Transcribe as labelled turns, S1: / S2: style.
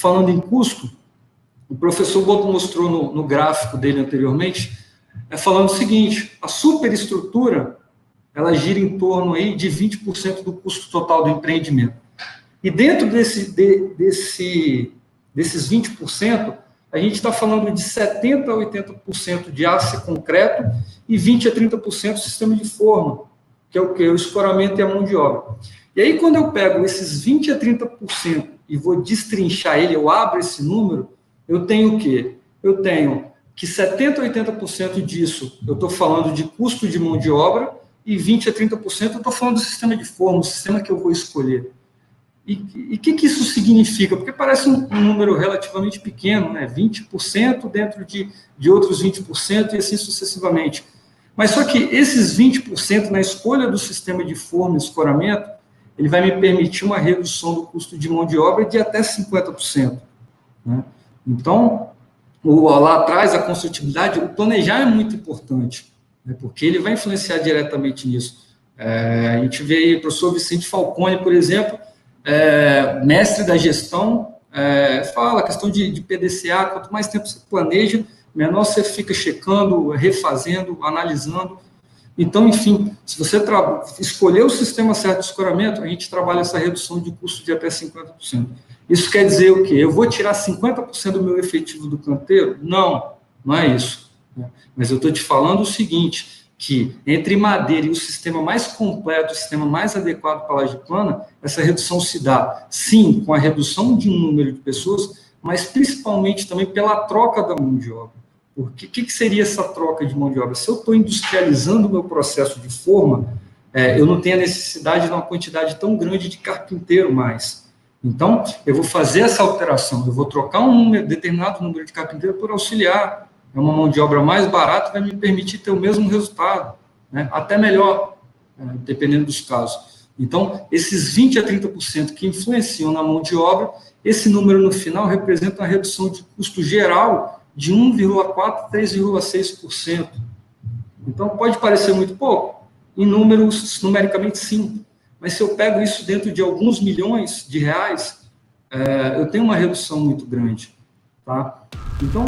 S1: falando em custo, o professor Boto mostrou no gráfico dele anteriormente, falando o seguinte: a superestrutura, ela gira em torno aí de 20% do custo total do empreendimento. E dentro desses 20%, a gente está falando de 70% a 80% de aço e concreto e 20% a 30% sistema de forma, que é o quê? O escoramento e a mão de obra. E aí, quando eu pego esses 20% a 30% e vou destrinchar ele, eu abro esse número, eu tenho o quê? Eu tenho que 70% a 80% disso eu estou falando de custo de mão de obra e 20% a 30% eu estou falando do sistema de forma, o sistema que eu vou escolher. E o que isso significa? Porque parece um número relativamente pequeno, né? 20% dentro de outros 20% e assim sucessivamente. Mas só que esses 20% na escolha do sistema de forma e escoramento, ele vai me permitir uma redução do custo de mão de obra de até 50%. Né? Então, lá atrás, a construtibilidade, o planejar é muito importante, né? Porque ele vai influenciar diretamente nisso. A gente vê aí o professor Vicente Falcone, por exemplo, mestre da gestão, fala a questão de PDCA, quanto mais tempo você planeja, menor você fica checando, refazendo, analisando. Então, enfim, se você escolher o sistema certo de escoramento, a gente trabalha essa redução de custo de até 50%. Isso quer dizer o quê? Eu vou tirar 50% do meu efetivo do canteiro? Não, não é isso. Mas eu estou te falando o seguinte, que entre madeira e o sistema mais completo, o sistema mais adequado para a laje plana, essa redução se dá, sim, com a redução de um número de pessoas, mas principalmente também pela troca da mão de obra. Porque o que seria essa troca de mão de obra? Se eu estou industrializando o meu processo de forma, eu não tenho a necessidade de uma quantidade tão grande de carpinteiro mais. Então, eu vou fazer essa alteração, eu vou trocar um determinado número de carpinteiro por auxiliar. É uma mão de obra mais barata, vai me permitir ter o mesmo resultado, né? Até melhor, dependendo dos casos. Então, esses 20% a 30% que influenciam na mão de obra, esse número no final representa uma redução de custo geral de 1,4% a 3,6%. Então, pode parecer muito pouco, em números, numericamente, sim. Mas se eu pego isso dentro de alguns milhões de reais, eu tenho uma redução muito grande. Tá? Então,